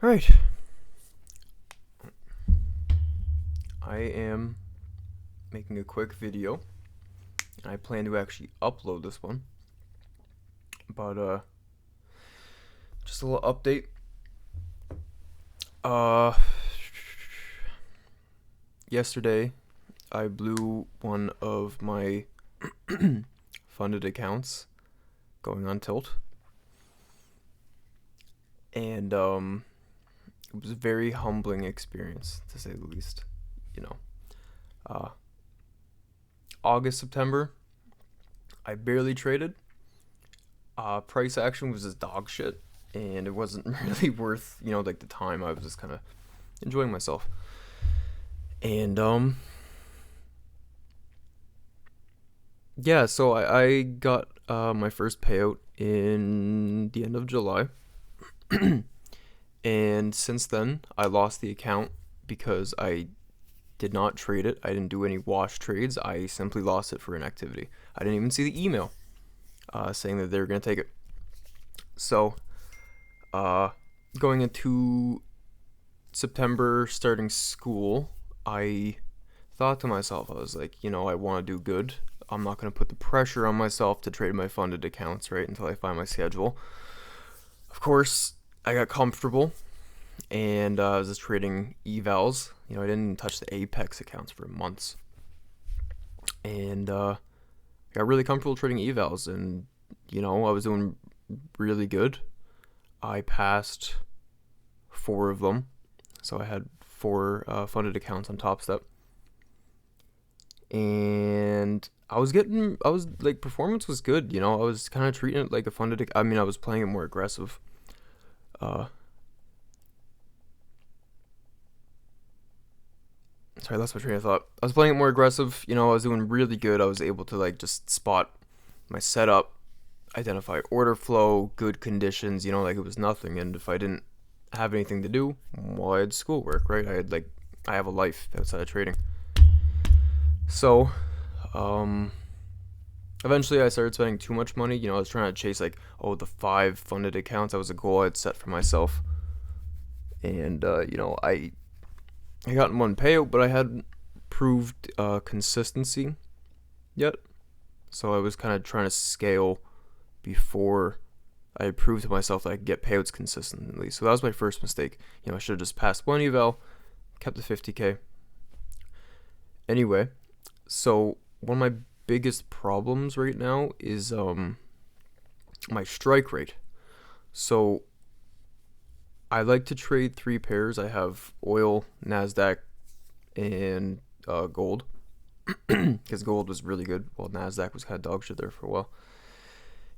Alright. I am making a quick video. I plan to actually upload this one. But, just a little update. Yesterday, I blew one of my funded accounts going on tilt. And, it was a very humbling experience, to say the least. You know, uh, August, September, I barely traded. Price action was just dog shit, and it wasn't really worth, like the time. I was just kind of enjoying myself. And, yeah, so I got my first payout in the end of July. And since then, I lost the account because I did not trade it. I didn't do any wash trades. I simply lost it for inactivity. I didn't even see the email saying that they were going to take it. So, going into September, starting school, I thought to myself, I was like, I want to do good. I'm not going to put the pressure on myself to trade my funded accounts, right, until I find my schedule. Of course, I got comfortable, and I was just trading evals. I didn't even touch the Apex accounts for months. And I got really comfortable trading evals, and, I was doing really good. I passed 4 of them, so I had 4 funded accounts on Top Step. And performance was good, I was kind of treating it like a funded, I was playing it more aggressive. Sorry, that's my train of thought. I was playing it more aggressive, I was doing really good. I was able to, just spot my setup, identify order flow, good conditions, it was nothing. And if I didn't have anything to do, well, I had schoolwork, right? I have a life outside of trading. So, eventually I started spending too much money. I was trying to chase, the 5 funded accounts. That was a goal I'd set for myself. And, I got one payout, but I hadn't proved consistency yet. So I was kind of trying to scale before I proved to myself that I could get payouts consistently. So that was my first mistake. I should have just passed one eval, kept the 50k. Anyway, so one of my biggest problems right now is my strike rate. So I like to trade 3 pairs. I have oil, NASDAQ, and gold. Because gold was really good, while NASDAQ was kind of dog shit there for a while.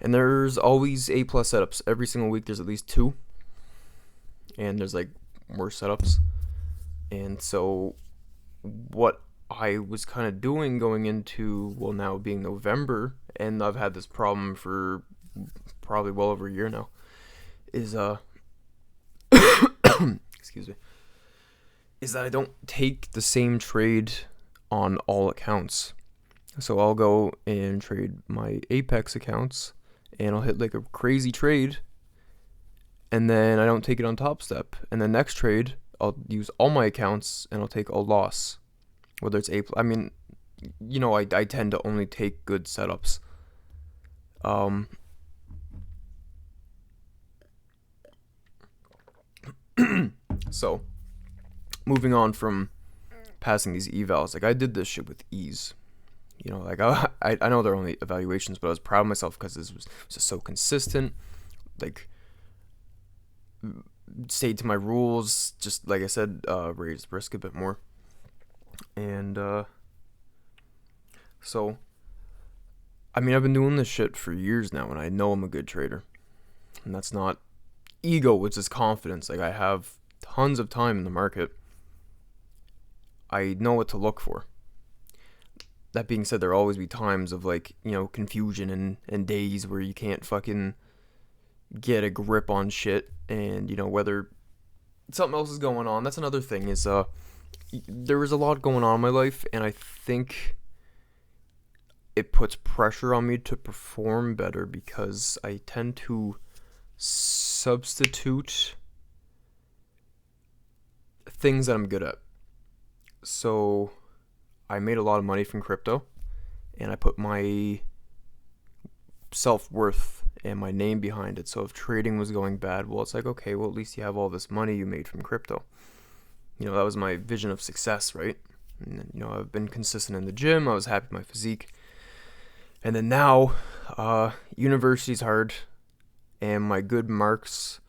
And there's always A+ setups. Every single week there's at least 2. And there's worse setups. And so what I was kind of doing going into, now being November, and I've had this problem for probably well over a year now, is excuse me, is that I don't take the same trade on all accounts. So I'll go and trade my Apex accounts, and I'll hit a crazy trade, and then I don't take it on Top Step. And the next trade, I'll use all my accounts, and I'll take a loss. Whether it's I tend to only take good setups. So, moving on from passing these evals, I did this shit with ease. I know they're only evaluations, but I was proud of myself because this was just so consistent. Stayed to my rules, just like I said, raised risk a bit more. And, so, I've been doing this shit for years now, and I know I'm a good trader. And that's not ego, it's just confidence. I have tons of time in the market. I know what to look for. That being said, there'll always be times of confusion and days where you can't fucking get a grip on shit, and whether something else is going on. That's another thing, is there was a lot going on in my life, and I think it puts pressure on me to perform better because I tend to substitute things that I'm good at. So I made a lot of money from crypto, and I put my self-worth and my name behind it. So if trading was going bad, well, it's like, okay, well, at least you have all this money you made from crypto. That was my vision of success, right? And I've been consistent in the gym. I was happy with my physique. And then now, university's hard, and my good marks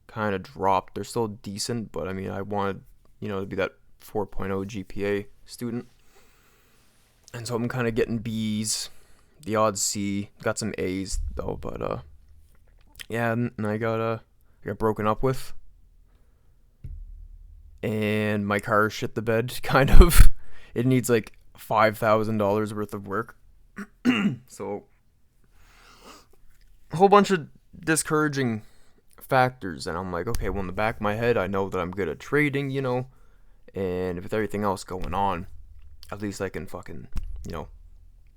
kind of dropped. They're still decent, but I mean, I wanted, to be that 4.0 GPA student. And so I'm kind of getting B's, the odd C, got some A's though, but yeah, and I got broken up with, and my car shit the bed, kind of. It needs like $5,000 worth of work. So a whole bunch of discouraging factors, and I'm like, okay, well, in the back of my head, I know that I'm good at trading, and with everything else going on, at least I can fucking,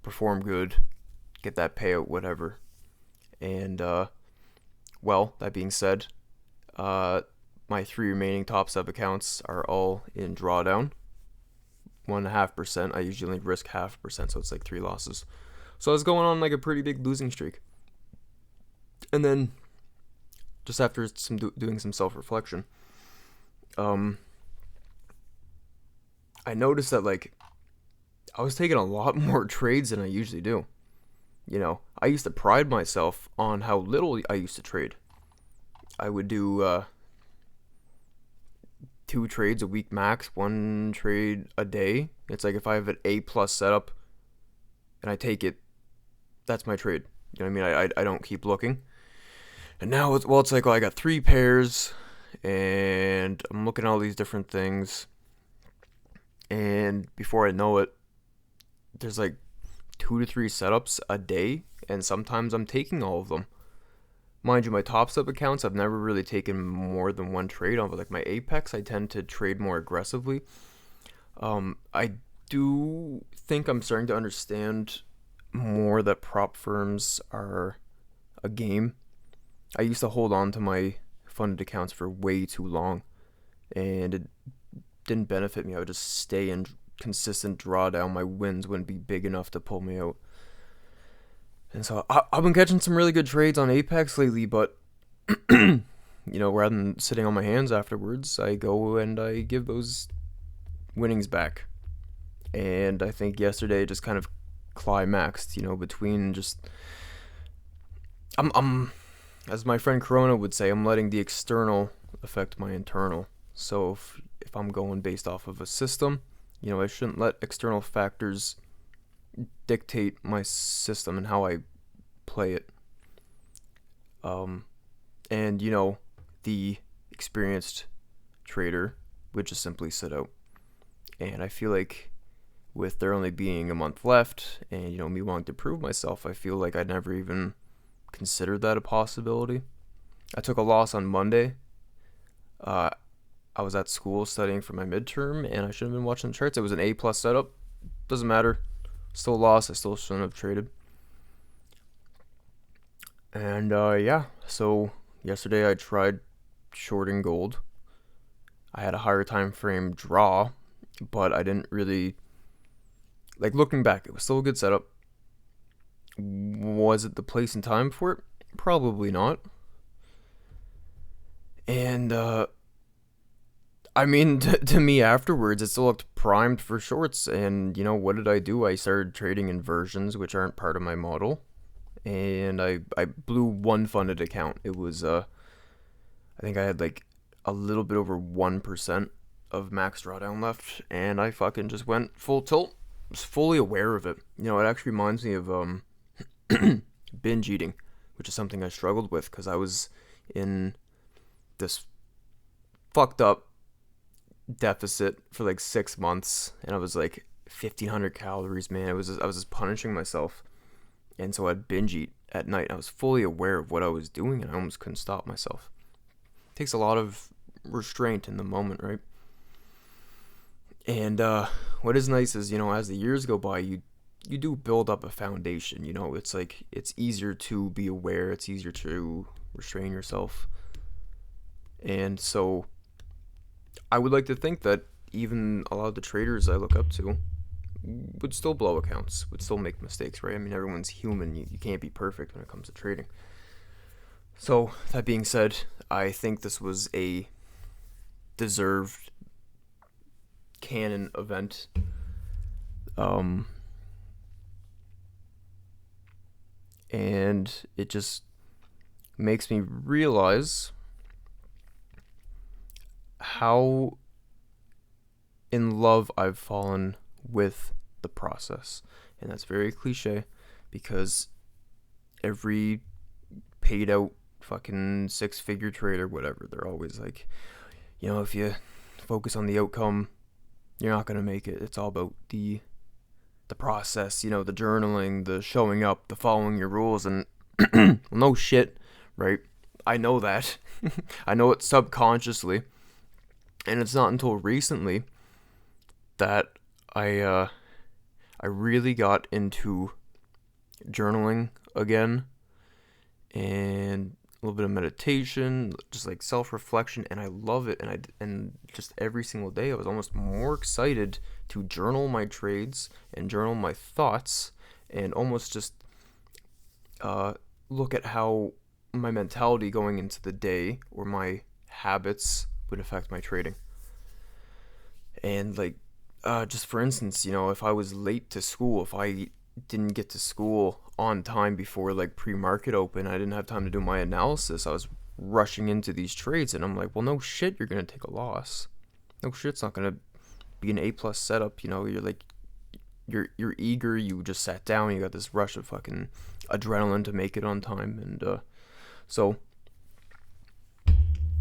perform good, get that payout, whatever. And well, that being said, my 3 remaining top sub accounts are all in drawdown. 1.5%. I usually risk 0.5%, so it's like 3 losses. So I was going on like a pretty big losing streak. And then, just after doing some self-reflection, I noticed that like I was taking a lot more trades than I usually do. I used to pride myself on how little I used to trade. I would do 2 trades a week max, 1 trade a day. It's like if I have an A+ setup and I take it, that's my trade. You know what I mean? I don't keep looking. And now it's like, I got 3 pairs, and I'm looking at all these different things, and before I know it, there's like 2 to 3 setups a day, and sometimes I'm taking all of them. Mind you, my top sub accounts, I've never really taken more than 1 trade on, but like my Apex, I tend to trade more aggressively. I do think I'm starting to understand more that prop firms are a game. I used to hold on to my funded accounts for way too long, and it didn't benefit me. I would just stay in consistent drawdown. My wins wouldn't be big enough to pull me out. And so I've been catching some really good trades on Apex lately, but rather than sitting on my hands afterwards, I go and I give those winnings back. And I think yesterday just kind of climaxed, between just I'm as my friend Corona would say, I'm letting the external affect my internal. So if I'm going based off of a system, I shouldn't let external factors dictate my system and how I play it. And the experienced trader would just simply sit out. And I feel like with there only being a month left, and me wanting to prove myself, I feel like I'd never even considered that a possibility. I took a loss on Monday. I was at school studying for my midterm, and I should have been watching the charts. It was an A+ setup. Doesn't matter. Still lost. I still shouldn't have traded. And yeah, so yesterday I tried shorting gold. I had a higher time frame draw, but I didn't really, like, looking back, it was still a good setup. Was it the place and time for it? Probably not. And I mean, to me afterwards, it still looked primed for shorts. And what did I do? I started trading inversions, which aren't part of my model, and I blew 1 funded account. It was I think I had like a little bit over 1% of max drawdown left, and I fucking just went full tilt. I was fully aware of it. It actually reminds me of binge eating, which is something I struggled with because I was in this fucked up deficit for like 6 months, and I was like 1,500 calories, man. I was just punishing myself, and so I'd binge eat at night. I was fully aware of what I was doing, and I almost couldn't stop myself. It takes a lot of restraint in the moment, right? And what is nice is, as the years go by, you do build up a foundation. It's like it's easier to be aware, it's easier to restrain yourself. And so I would like to think that even a lot of the traders I look up to would still blow accounts, would still make mistakes, right? I mean, everyone's human. You can't be perfect when it comes to trading. So, that being said, I think this was a deserved canon event. Um, and it just makes me realize how in love I've fallen with the process. And that's very cliche because every paid out fucking 6-figure trader, whatever, they're always like, if you focus on the outcome, you're not gonna make it. It's all about the process, the journaling, the showing up, the following your rules, and well, no shit, right? I know that. I know it subconsciously, and it's not until recently that I really got into journaling again, and a little bit of meditation, just like self-reflection, and I love it. And just every single day I was almost more excited to journal my trades and journal my thoughts, and almost just look at how my mentality going into the day or my habits would affect my trading. And like, just for instance, if I was late to school, if I didn't get to school on time before like pre-market open, I didn't have time to do my analysis, I was rushing into these trades, and I'm like, well, no shit, you're gonna take a loss. No shit, it's not gonna be an A+ setup. You're like, you're eager, you just sat down, you got this rush of fucking adrenaline to make it on time. And so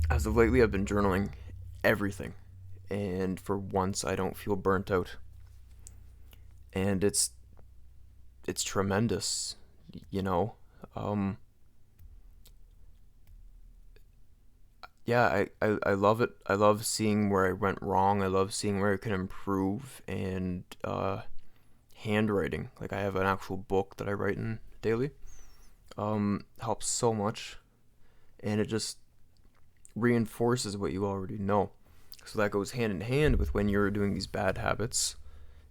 as of lately, I've been journaling everything, and for once I don't feel burnt out, and it's tremendous. Yeah, I love it. I love seeing where I went wrong. I love seeing where I can improve. And handwriting, like I have an actual book that I write in daily, helps so much, and it just reinforces what you already know. So that goes hand in hand with when you're doing these bad habits.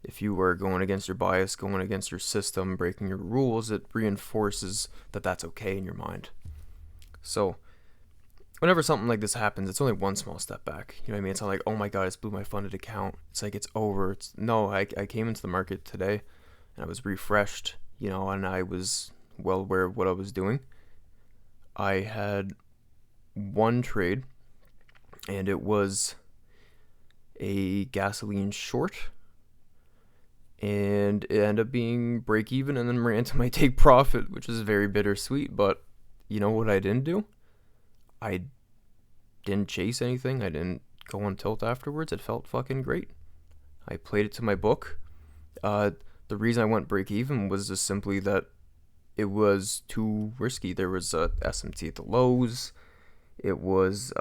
If you were going against your bias, going against your system, breaking your rules, it reinforces that that's okay in your mind. So whenever something like this happens, it's only one small step back. You know what I mean? It's not like, oh my god, I just blew my funded account. It's like, it's over. No, I came into the market today and I was refreshed, and I was well aware of what I was doing. I had one trade, and it was a gasoline short, and it ended up being break even, and then Rant might take profit, which is very bittersweet. But you know what I didn't do? I didn't chase anything. I didn't go on tilt afterwards. It felt fucking great. I played it to my book. The reason I went break even was just simply that it was too risky. There was a SMT at the lows. It was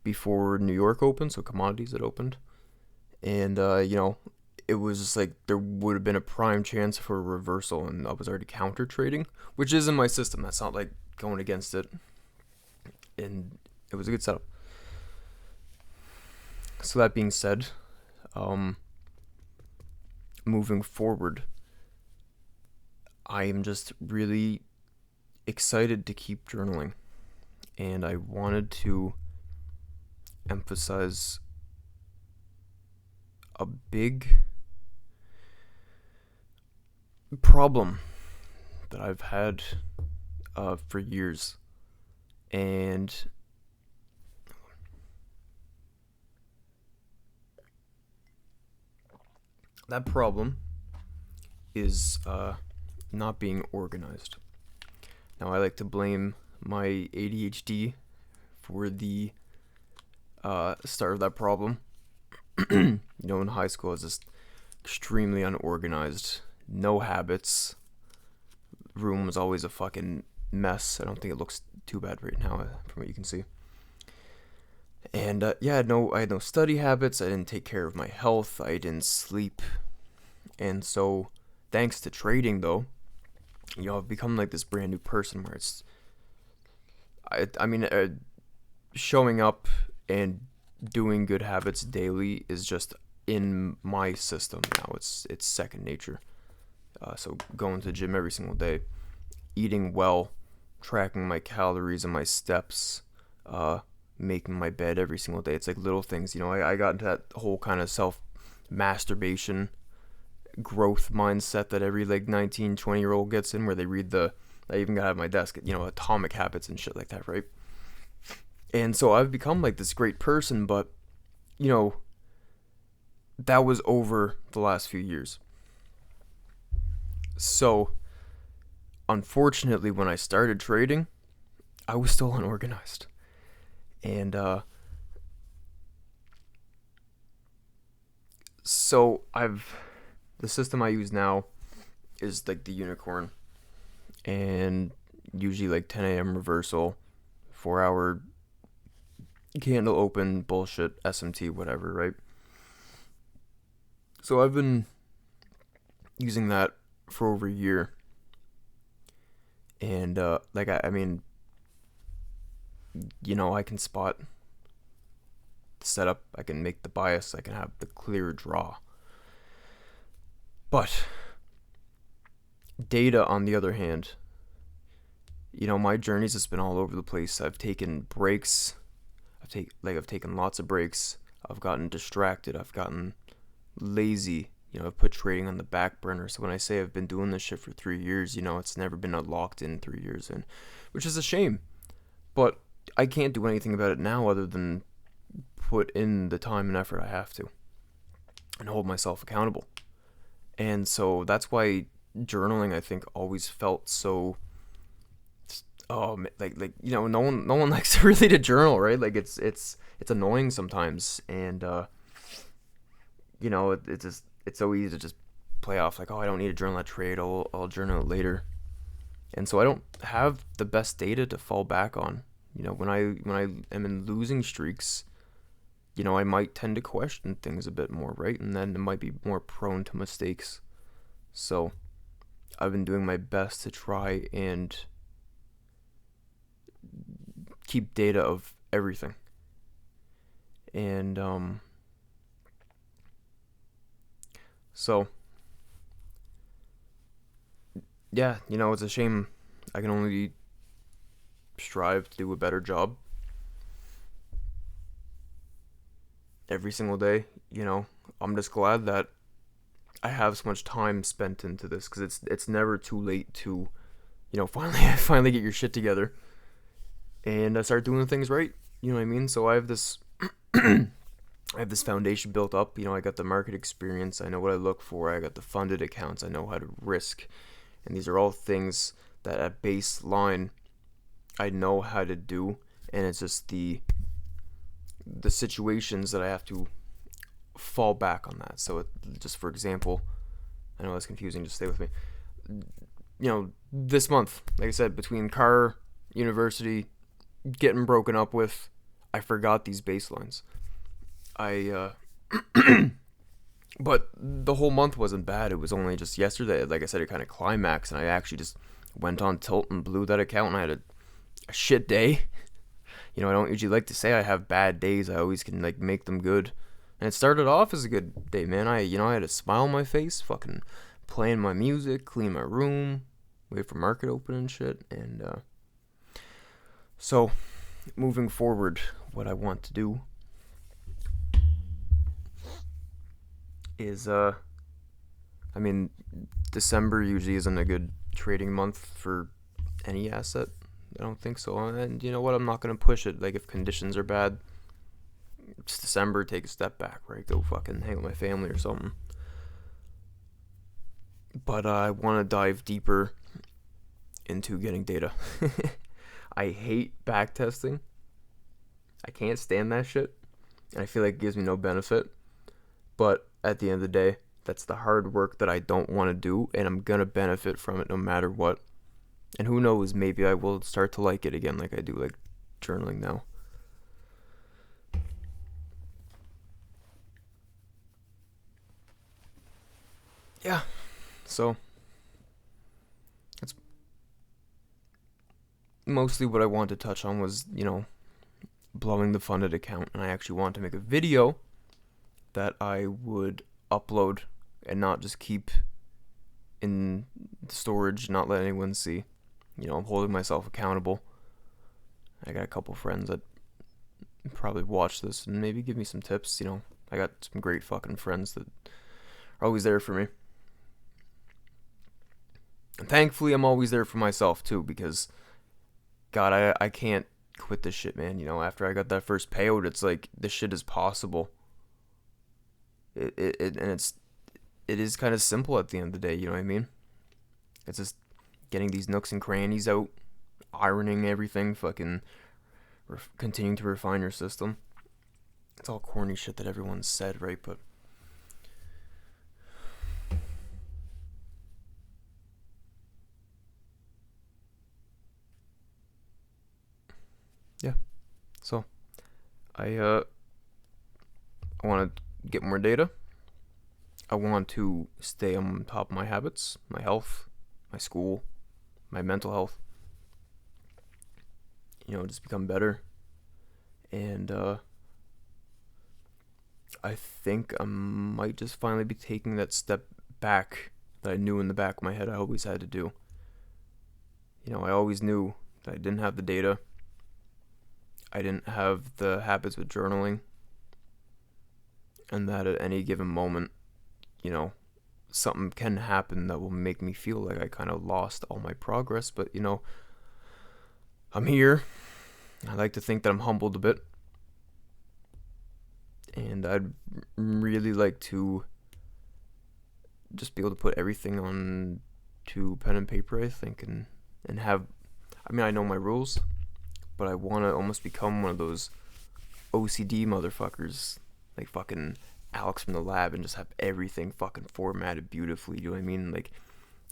before New York opened, so commodities had opened. And, it was just like there would have been a prime chance for a reversal, and I was already counter trading, which is in my system. That's not like going against it. And it was a good setup. So that being said, moving forward, I am just really excited to keep journaling, and I wanted to emphasize a big problem that I've had for years, and that problem is not being organized. Now, I like to blame my ADHD for the start of that problem. In high school, I was just extremely unorganized, no habits. Room was always a fucking mess. I don't think it looks too bad right now from what you can see. And I had no study habits. I didn't take care of my health. I didn't sleep. And so, thanks to trading, though, I've become like this brand new person where it's, showing up and doing good habits daily is just in my system now. It's second nature. So going to the gym every single day, eating well, tracking my calories and my steps, making my bed every single day. It's like little things. I got into that whole kind of self masturbation growth mindset that every like 19, 20-year-old gets in, where they read I even got at my desk, Atomic Habits and shit like that, right? And so I've become like this great person, but you know, that was over the last few years. So, unfortunately, when I started trading, I was still unorganized. And so the system I use now is like the unicorn, and usually like 10 a.m. reversal, 4-hour candle open bullshit, SMT, whatever, right? So I've been using that for over a year, and I mean, I can spot the setup, I can make the bias, I can have the clear draw. But data, on the other hand, my journeys has been all over the place. I've taken breaks. I've taken lots of breaks. I've gotten distracted. I've gotten lazy. I've put trading on the back burner. So when I say I've been doing this shit for 3 years, it's never been a locked in 3 years in, which is a shame. But I can't do anything about it now other than put in the time and effort I have to and hold myself accountable. And so that's why journaling, I think, always felt so no one likes really to journal, right? Like it's annoying sometimes, and it's so easy to just play off like, oh, I don't need to journal that trade, I'll journal it later. And so I don't have the best data to fall back on. When I am in losing streaks, I might tend to question things a bit more, right? And then it might be more prone to mistakes. So I've been doing my best to try and keep data of everything. And so yeah, it's a shame. I can only strive to do a better job every single day. I'm just glad that I have so much time spent into this, because it's never too late to finally get your shit together and start doing things right. You know what I mean? So I have this foundation built up. I got the market experience. I know what I look for. I got the funded accounts. I know how to risk. And these are all things that at baseline I know how to do. And it's just the situations that I have to fall back on that. So just for example, I know that's confusing. Just stay with me. This month, like I said, between car, university, getting broken up with, I forgot these baselines. But the whole month wasn't bad. It was only just yesterday, like I said, it kind of climaxed, and I actually just went on tilt and blew that account, and I had a shit day. I don't usually like to say I have bad days. I always can like make them good. And it started off as a good day, man. I had a smile on my face, fucking playing my music, clean my room, wait for market open and shit. And so moving forward, what I want to do is December usually isn't a good trading month for any asset. I don't think so. And you know what? I'm not going to push it. Like, if conditions are bad, it's December, take a step back, right? Go fucking hang with my family or something. But I want to dive deeper into getting data. I hate back testing. I can't stand that shit. And I feel like it gives me no benefit. But at the end of the day, that's the hard work that I don't want to do, and I'm going to benefit from it no matter what. And who knows, maybe I will start to like it again like I do like journaling now. Yeah, so that's mostly what I wanted to touch on was, blowing the funded account, and I actually want to make a video that I would upload and not just keep in storage, not let anyone see. You know, I'm holding myself accountable. I got a couple friends that probably watch this and maybe give me some tips. You know, I got some great fucking friends that are always there for me. And thankfully, I'm always there for myself too, because God, I can't quit this shit, man. You know, after I got that first payout, it's like this shit is possible. It is kind of simple at the end of the day. You know what I mean? It's just getting these nooks and crannies out, ironing everything, fucking continuing to refine your system. It's all corny shit that everyone's said, right? But yeah. So I want to get more data. I want to stay on top of my habits, my health, my school, my mental health. You know, just become better. And I think I might just finally be taking that step back that I knew in the back of my head I always had to do. You know, I always knew that I didn't have the data. I didn't have the habits with journaling. And that at any given moment, you know, something can happen that will make me feel like I kind of lost all my progress. But, you know, I'm here. I like to think that I'm humbled a bit. And I'd really like to just be able to put everything on to pen and paper, I think, and have, I mean, I know my rules, but I want to almost become one of those OCD motherfuckers, like fucking Alex from the lab, and just have everything fucking formatted beautifully. You know what I mean? Like,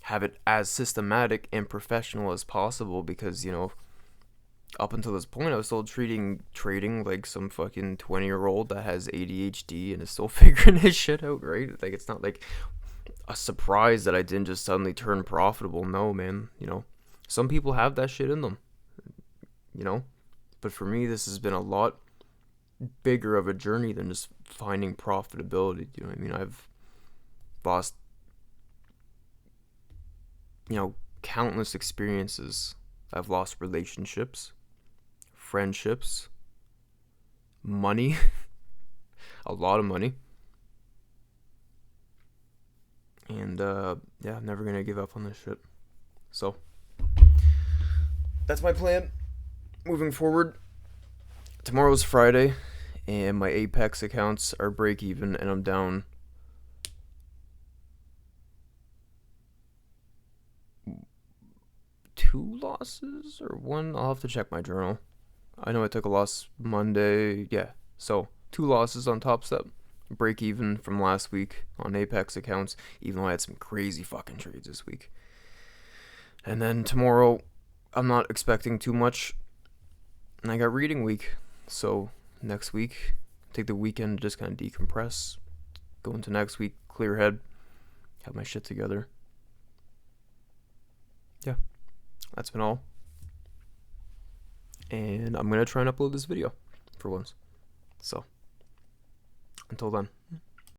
have it as systematic and professional as possible, because, you know, up until this point, I was still trading like some fucking 20-year-old that has ADHD and is still figuring his shit out, right? Like, it's not like a surprise that I didn't just suddenly turn profitable. No, man. You know, some people have that shit in them, you know? But for me, this has been a lot bigger of a journey than just finding profitability. You know what I mean? I've lost, you know, countless experiences. I've lost relationships, friendships, money, a lot of money. And yeah, I'm never gonna give up on this shit. So that's my plan moving forward. Tomorrow's Friday, and my Apex accounts are break even, and I'm down two losses or one. I'll have to check my journal. I know I took a loss Monday. Yeah, so 2 losses on Top Step. Break even from last week on Apex accounts, even though I had some crazy fucking trades this week. And then tomorrow, I'm not expecting too much. And I got reading week. So next week, take the weekend to just kind of decompress. Go into next week, clear head, have my shit together. Yeah, that's been all. And I'm going to try and upload this video for once. So, until then.